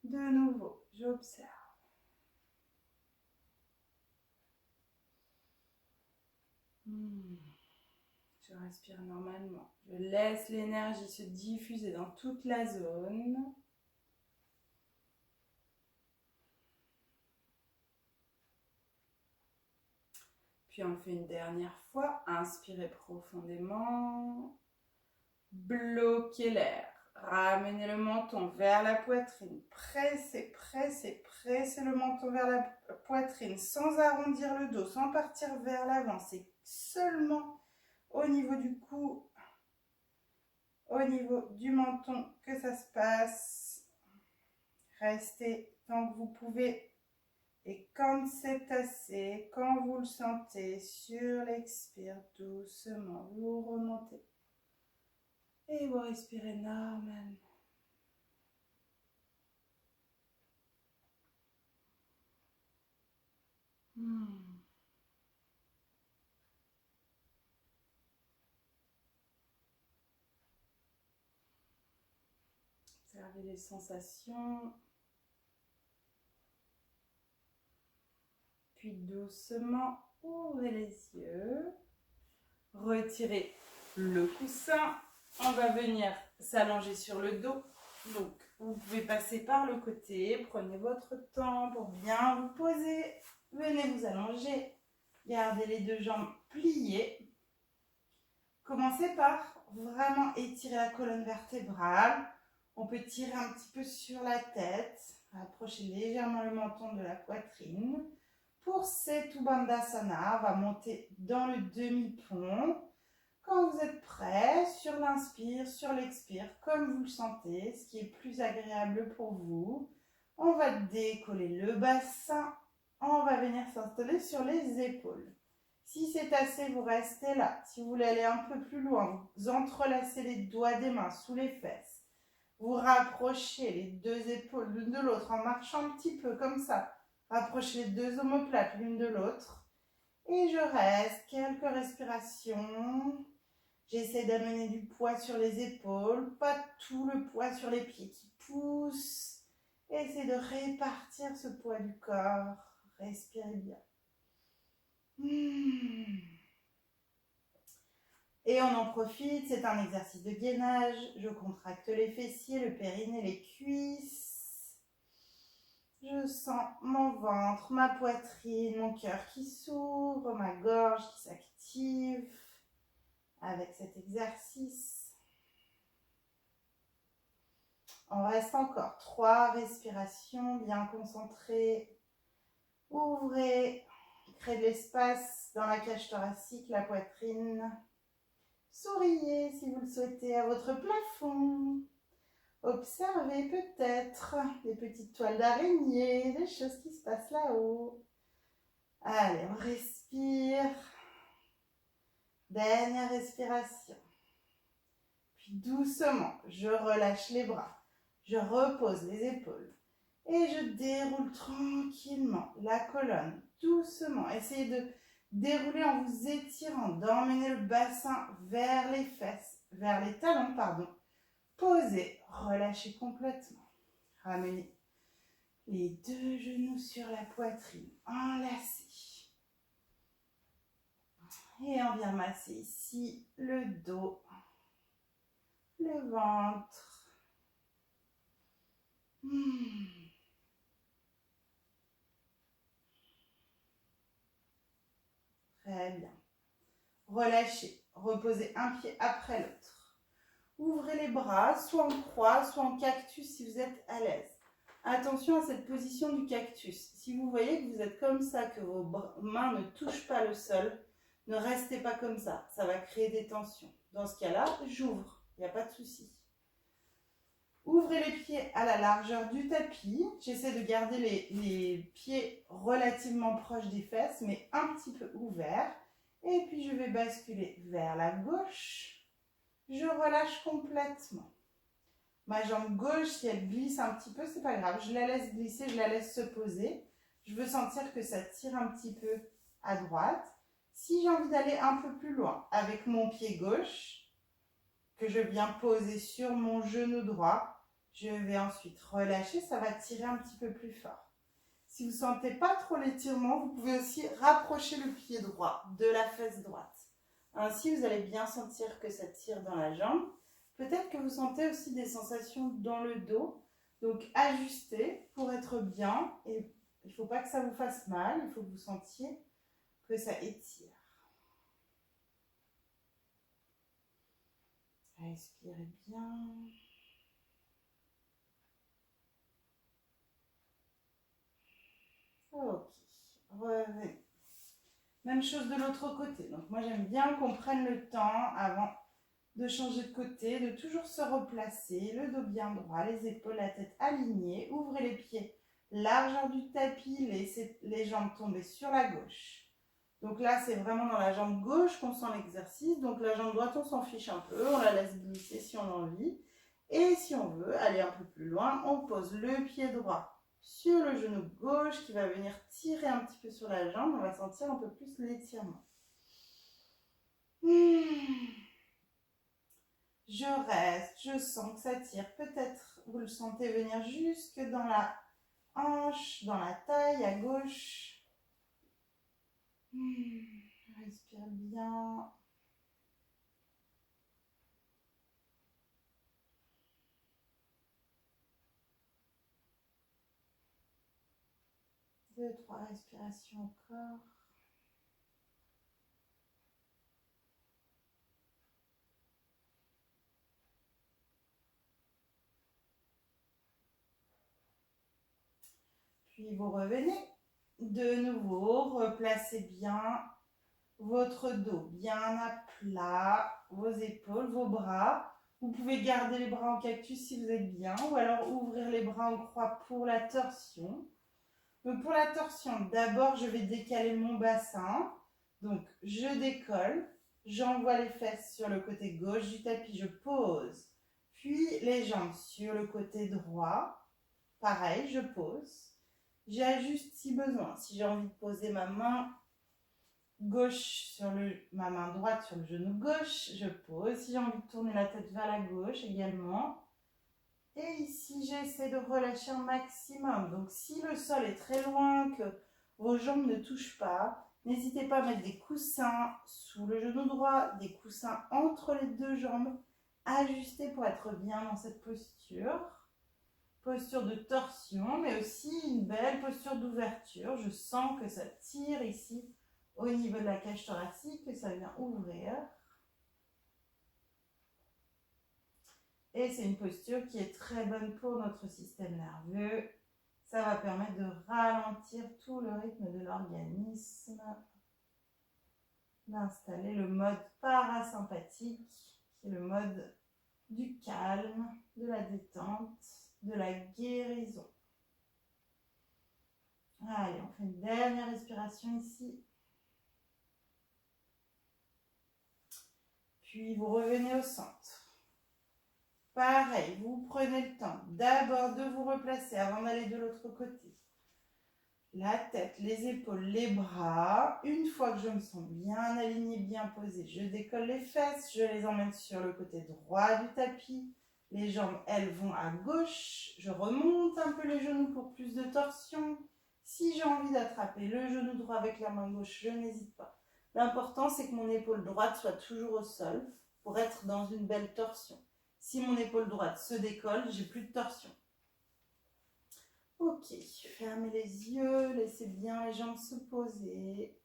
De nouveau, j'observe. Je respire normalement. Je laisse l'énergie se diffuser dans toute la zone. Puis on le fait une dernière fois. Inspirez profondément. Bloquez l'air. Ramenez le menton vers la poitrine. Pressez, pressez, pressez le menton vers la poitrine sans arrondir le dos, sans partir vers l'avant. C'est seulement au niveau du cou, au niveau du menton que ça se passe. Restez tant que vous pouvez. Et quand c'est assez, quand vous le sentez, sur l'expire, doucement, vous remontez. Et vous respirez normalement. Observez les sensations. Puis doucement, ouvrez les yeux. Retirez le coussin. On va venir s'allonger sur le dos. Donc, vous pouvez passer par le côté. Prenez votre temps pour bien vous poser. Venez vous allonger. Gardez les deux jambes pliées. Commencez par vraiment étirer la colonne vertébrale. On peut tirer un petit peu sur la tête. Approchez légèrement le menton de la poitrine. Pour Setu Bandhasana, on va monter dans le demi-pont. Quand vous êtes prêt, sur l'inspire, sur l'expire, comme vous le sentez, ce qui est plus agréable pour vous, on va décoller le bassin. On va venir s'installer sur les épaules. Si c'est assez, vous restez là. Si vous voulez aller un peu plus loin, vous entrelacez les doigts des mains sous les fesses. Vous rapprochez les deux épaules l'une de l'autre en marchant un petit peu comme ça. Rapprochez les deux omoplates l'une de l'autre. Et je reste quelques respirations. J'essaie d'amener du poids sur les épaules, pas tout le poids sur les pieds qui poussent. Essayez de répartir ce poids du corps. Respirez bien. Et on en profite, c'est un exercice de gainage. Je contracte les fessiers, le périnée, les cuisses. Je sens mon ventre, ma poitrine, mon cœur qui s'ouvre, ma gorge qui s'active avec cet exercice. On reste encore 3 respirations bien concentrées. Ouvrez, créez de l'espace dans la cage thoracique, la poitrine. Souriez si vous le souhaitez à votre plafond. Observez peut-être des petites toiles d'araignée, des choses qui se passent là-haut. Allez, on respire. Dernière respiration. Puis doucement, je relâche les bras. Je repose les épaules. Et je déroule tranquillement la colonne, doucement. Essayez de dérouler en vous étirant, d'emmener le bassin vers les fesses, vers les talons, pardon. Posez, relâchez complètement. Ramenez les deux genoux sur la poitrine, enlacés. Et on vient masser ici le dos, le ventre. Très bien. Relâchez. Reposez un pied après l'autre. Ouvrez les bras, soit en croix, soit en cactus si vous êtes à l'aise. Attention à cette position du cactus. Si vous voyez que vous êtes comme ça, que vos mains ne touchent pas le sol, ne restez pas comme ça. Ça va créer des tensions. Dans ce cas-là, j'ouvre. Il n'y a pas de souci. Ouvrez les pieds à la largeur du tapis. J'essaie de garder les pieds relativement proches des fesses, mais un petit peu ouverts. Et puis, je vais basculer vers la gauche. Je relâche complètement. Ma jambe gauche, si elle glisse un petit peu, c'est pas grave. Je la laisse glisser, je la laisse se poser. Je veux sentir que ça tire un petit peu à droite. Si j'ai envie d'aller un peu plus loin avec mon pied gauche, que je viens poser sur mon genou droit, je vais ensuite relâcher, ça va tirer un petit peu plus fort. Si vous ne sentez pas trop l'étirement, vous pouvez aussi rapprocher le pied droit de la fesse droite. Ainsi, vous allez bien sentir que ça tire dans la jambe. Peut-être que vous sentez aussi des sensations dans le dos. Donc, ajustez pour être bien. Et il ne faut pas que ça vous fasse mal. Il faut que vous sentiez que ça étire. Respirez bien. Ok. Revenez. Même chose de l'autre côté. Donc, moi, j'aime bien qu'on prenne le temps avant de changer de côté, de toujours se replacer, le dos bien droit, les épaules, la tête alignée. Ouvrez les pieds, largeur du tapis, laissez les jambes tomber sur la gauche. Donc là, c'est vraiment dans la jambe gauche qu'on sent l'exercice. Donc la jambe droite, on s'en fiche un peu, on la laisse glisser si on a envie. Et si on veut aller un peu plus loin, on pose le pied droit sur le genou gauche qui va venir tirer un petit peu sur la jambe. On va sentir un peu plus l'étirement. Je reste, je sens que ça tire. Peut-être vous le sentez venir jusque dans la hanche, dans la taille à gauche. Respire bien. Deux, trois respirations encore. Puis vous revenez. De nouveau, replacez bien votre dos bien à plat, vos épaules, vos bras. Vous pouvez garder les bras en cactus si vous êtes bien, ou alors ouvrir les bras en croix pour la torsion. Donc pour la torsion, d'abord je vais décaler mon bassin. Donc je décolle, j'envoie les fesses sur le côté gauche du tapis, je pose. Puis les jambes sur le côté droit. Pareil, je pose. J'ajuste si besoin. Si j'ai envie de poser ma main gauche sur ma main droite sur le genou gauche, je pose. Si j'ai envie de tourner la tête vers la gauche également. Et ici, j'essaie de relâcher un maximum. Donc, si le sol est très loin, que vos jambes ne touchent pas, n'hésitez pas à mettre des coussins sous le genou droit, des coussins entre les deux jambes. Ajustez pour être bien dans cette posture. Posture de torsion, mais aussi une belle posture d'ouverture. Je sens que ça tire ici au niveau de la cage thoracique, que ça vient ouvrir. Et c'est une posture qui est très bonne pour notre système nerveux. Ça va permettre de ralentir tout le rythme de l'organisme, d'installer le mode parasympathique, qui est le mode du calme, de la détente, de la guérison. Allez, on fait une dernière respiration ici. Puis vous revenez au centre. Pareil, vous prenez le temps d'abord de vous replacer avant d'aller de l'autre côté. La tête, les épaules, les bras. Une fois que je me sens bien alignée, bien posée, je décolle les fesses, je les emmène sur le côté droit du tapis. Les jambes, elles vont à gauche. Je remonte un peu les genoux pour plus de torsion. Si j'ai envie d'attraper le genou droit avec la main gauche, je n'hésite pas. L'important, c'est que mon épaule droite soit toujours au sol pour être dans une belle torsion. Si mon épaule droite se décolle, j'ai plus de torsion. Ok, fermez les yeux, laissez bien les jambes se poser.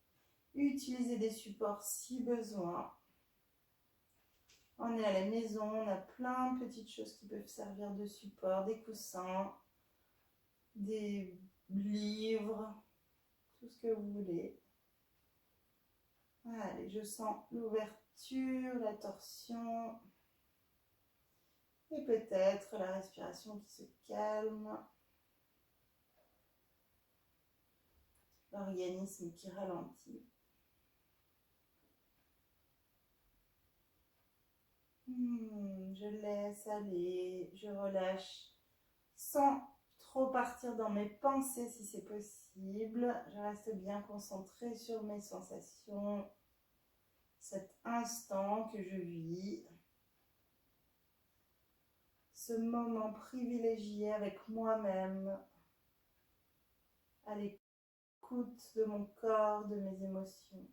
Utilisez des supports si besoin. On est à la maison, on a plein de petites choses qui peuvent servir de support, des coussins, des livres, tout ce que vous voulez. Allez, je sens l'ouverture, la torsion et peut-être la respiration qui se calme. L'organisme qui ralentit. Je laisse aller, je relâche sans trop partir dans mes pensées si c'est possible. Je reste bien concentrée sur mes sensations, cet instant que je vis, ce moment privilégié avec moi-même, à l'écoute de mon corps, de mes émotions.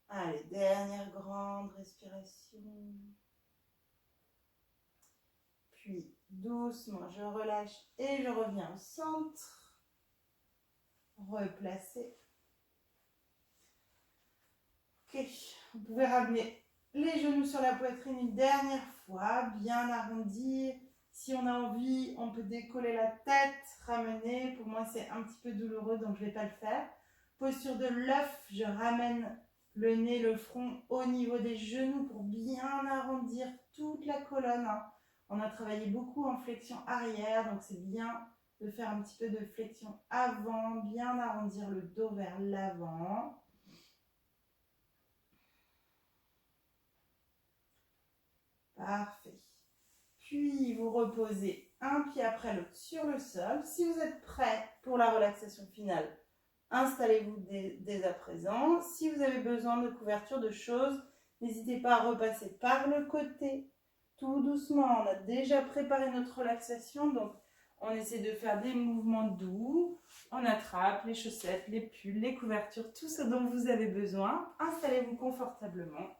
Allez, dernière grande respiration. Puis, doucement, je relâche et je reviens au centre. Replacer. Ok, vous pouvez ramener les genoux sur la poitrine une dernière fois, bien arrondir. Si on a envie, on peut décoller la tête, ramener. Pour moi, c'est un petit peu douloureux, donc je ne vais pas le faire. Posture de l'œuf, je ramène le nez, le front au niveau des genoux pour bien arrondir toute la colonne. On a travaillé beaucoup en flexion arrière, donc c'est bien de faire un petit peu de flexion avant, bien arrondir le dos vers l'avant. Parfait. Puis vous reposez un pied après l'autre sur le sol. Si vous êtes prêt pour la relaxation finale, installez-vous dès à présent. Si vous avez besoin de couverture de choses, n'hésitez pas à repasser par le côté, tout doucement. On a déjà préparé notre relaxation, donc on essaie de faire des mouvements doux. On attrape les chaussettes, les pulls, les couvertures, tout ce dont vous avez besoin. Installez-vous confortablement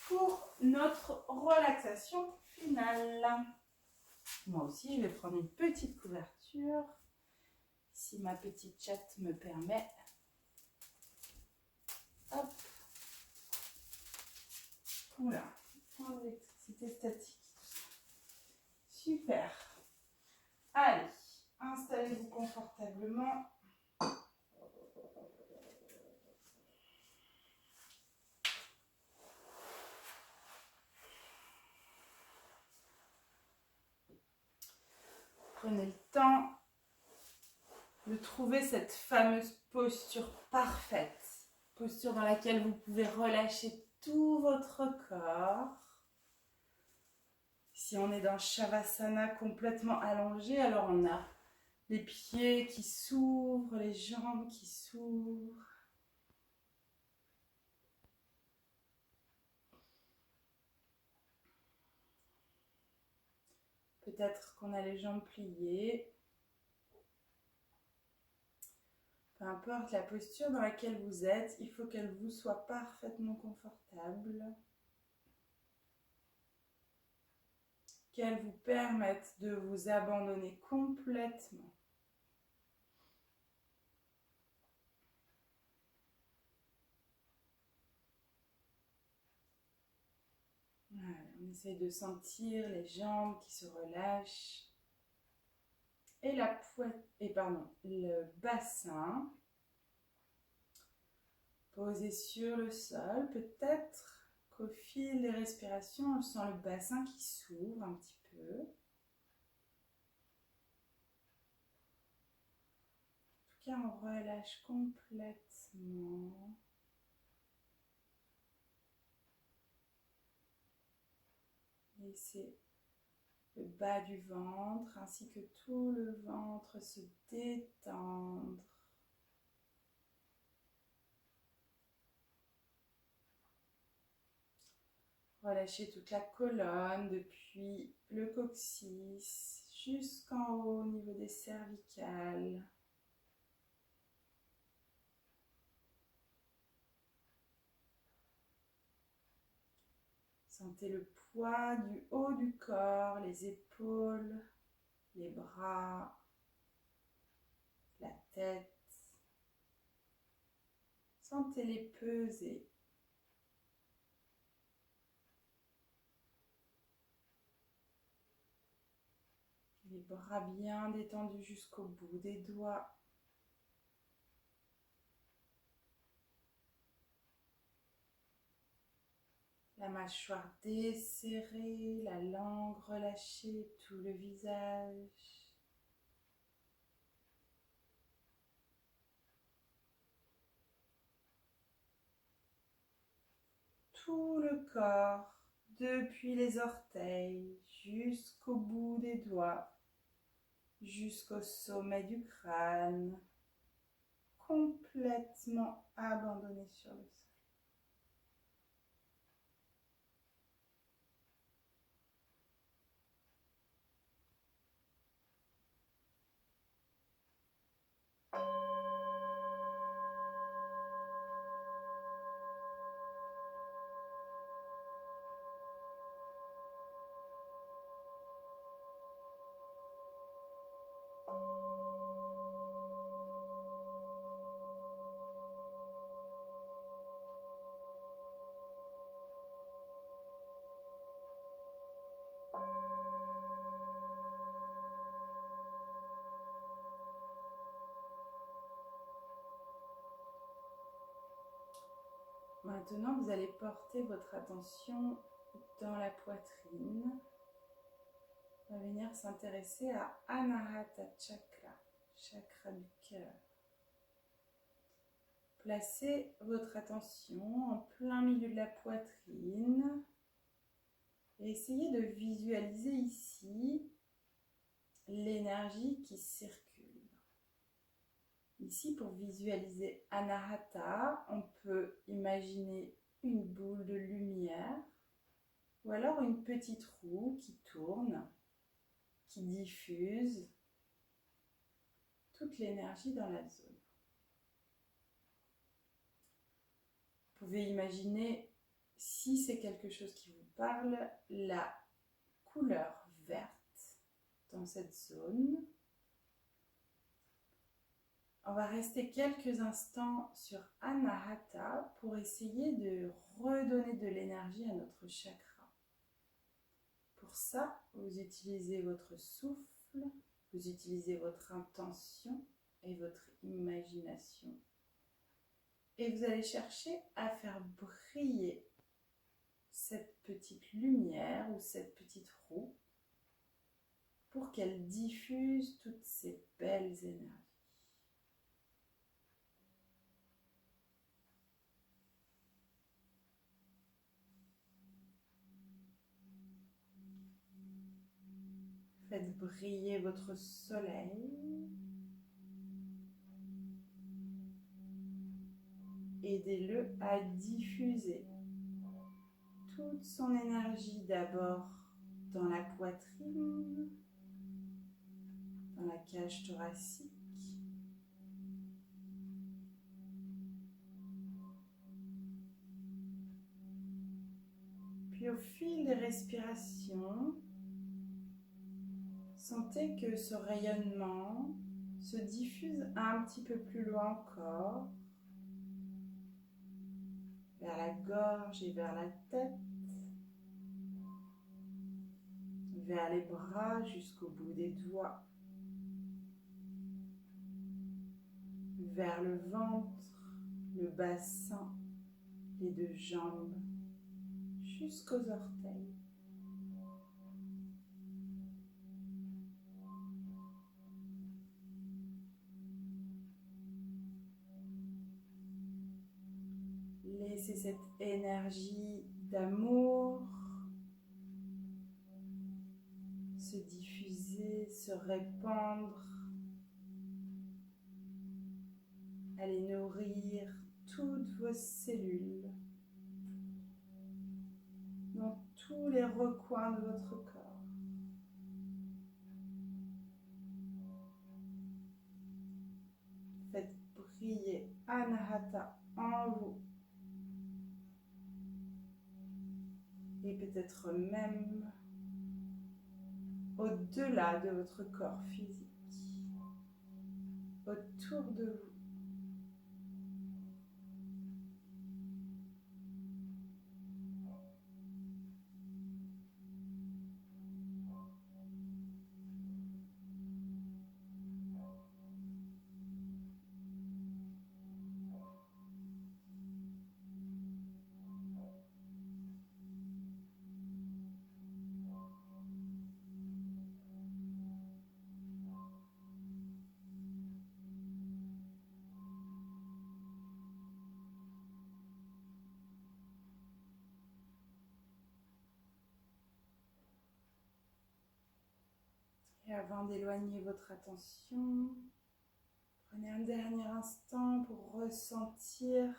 pour notre relaxation finale. Moi aussi, je vais prendre une petite couverture, si ma petite chatte me permet. Hop. Oula, l'électricité statique. Super. Allez, installez-vous confortablement. Prenez le temps de trouver cette fameuse posture parfaite. Posture dans laquelle vous pouvez relâcher tout votre corps. Si on est dans Shavasana complètement allongé, alors on a les pieds qui s'ouvrent, les jambes qui s'ouvrent. Peut-être qu'on a les jambes pliées. Peu importe la posture dans laquelle vous êtes, il faut qu'elle vous soit parfaitement confortable. Qu'elle vous permette de vous abandonner complètement. Voilà, on essaye de sentir les jambes qui se relâchent. Et le bassin posé sur le sol. Peut-être qu'au fil des respirations, on sent le bassin qui s'ouvre un petit peu. cas, on relâche complètement. Laissez le bas du ventre ainsi que tout le ventre se détendre. Relâchez toute la colonne depuis le coccyx jusqu'en haut au niveau des cervicales. Sentez le poids du haut du corps, les épaules, les bras, la tête. Sentez-les peser. Les bras bien détendus jusqu'au bout des doigts. La mâchoire desserrée, la langue relâchée, tout le visage. Tout le corps, depuis les orteils jusqu'au bout des doigts, jusqu'au sommet du crâne, complètement abandonné sur le sol. Maintenant, vous allez porter votre attention dans la poitrine. On va venir s'intéresser à Anahata Chakra, chakra du cœur. Placez votre attention en plein milieu de la poitrine et essayez de visualiser ici l'énergie qui circule. Ici, pour visualiser Anahata, on peut imaginer une boule de lumière ou alors une petite roue qui tourne, qui diffuse toute l'énergie dans la zone. Vous pouvez imaginer, si c'est quelque chose qui vous parle, la couleur verte dans cette zone. On va rester quelques instants sur Anahata pour essayer de redonner de l'énergie à notre chakra. Pour ça, vous utilisez votre souffle, vous utilisez votre intention et votre imagination. Et vous allez chercher à faire briller cette petite lumière ou cette petite roue pour qu'elle diffuse toutes ces belles énergies. Faites briller votre soleil. Aidez-le à diffuser toute son énergie d'abord dans la poitrine, dans la cage thoracique, puis au fil des respirations, sentez que ce rayonnement se diffuse un petit peu plus loin encore, vers la gorge et vers la tête, vers les bras jusqu'au bout des doigts, vers le ventre, le bassin, les deux jambes, jusqu'aux orteils. laisser cette énergie d'amour se diffuser, se répandre, aller nourrir toutes vos cellules dans tous les recoins de votre corps. Faites briller Anahata en vous et peut-être même au-delà de votre corps physique, autour de vous. Et avant d'éloigner votre attention, prenez un dernier instant pour ressentir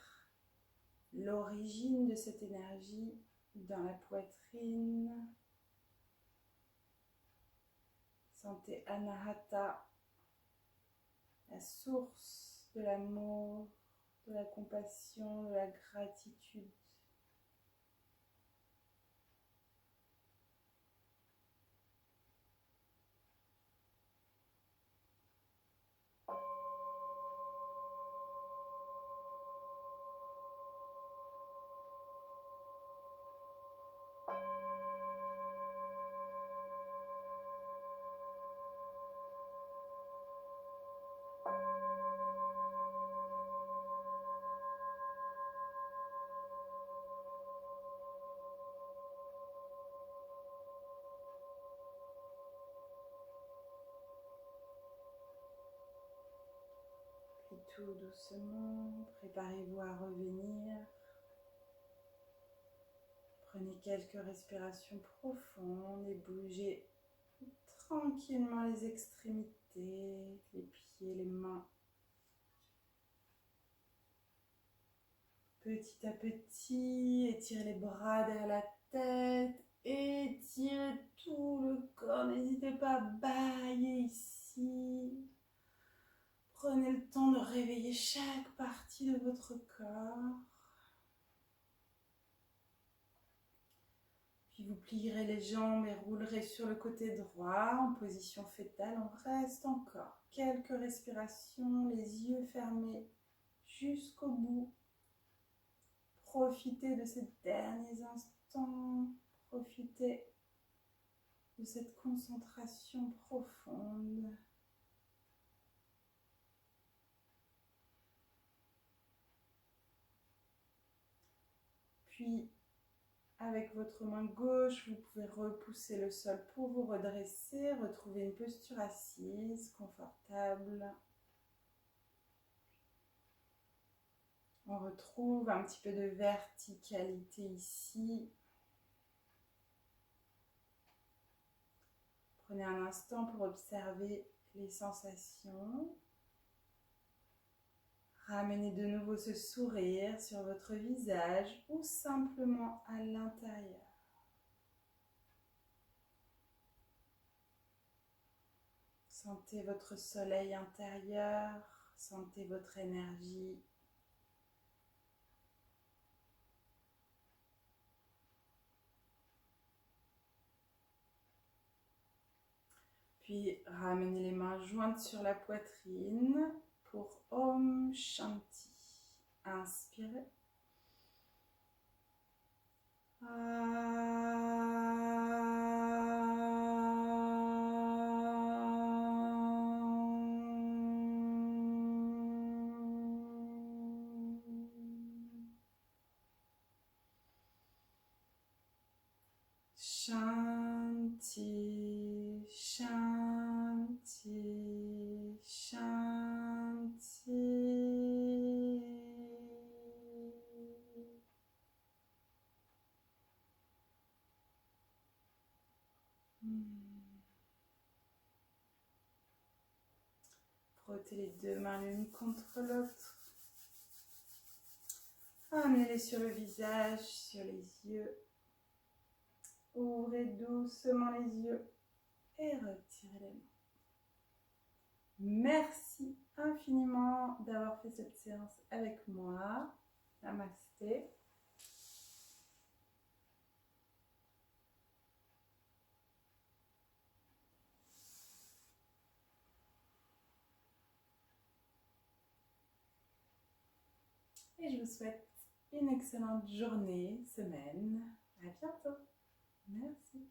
l'origine de cette énergie dans la poitrine. Sentez Anahata, la source de l'amour, de la compassion, de la gratitude. Et tout doucement, préparez-vous à revenir. Prenez quelques respirations profondes et bougez tranquillement les extrémités, les pieds, les mains. Petit à petit, étirez les bras derrière la tête, étirez tout le corps. N'hésitez pas à bâiller ici. Prenez le temps de réveiller chaque partie de votre corps. Puis vous plierez les jambes et roulerez sur le côté droit en position fétale. On reste encore quelques respirations, les yeux fermés jusqu'au bout. Profitez de ces derniers instants. Profitez de cette concentration profonde. Puis, avec votre main gauche, vous pouvez repousser le sol pour vous redresser, retrouver une posture assise, confortable. On retrouve un petit peu de verticalité ici. Prenez un instant pour observer les sensations. Ramenez de nouveau ce sourire sur votre visage ou simplement à l'intérieur. Sentez votre soleil intérieur, sentez votre énergie. Puis ramenez les mains jointes sur la poitrine pour Om Shanti. Inspirez. Shanti, Shanti, Shanti. Frottez les deux mains l'une contre l'autre. Amenez-les sur le visage, sur les yeux. Ouvrez doucement les yeux et retirez les mains. Merci infiniment d'avoir fait cette séance avec moi. Namasté. Et je vous souhaite une excellente journée, semaine. À bientôt. Merci.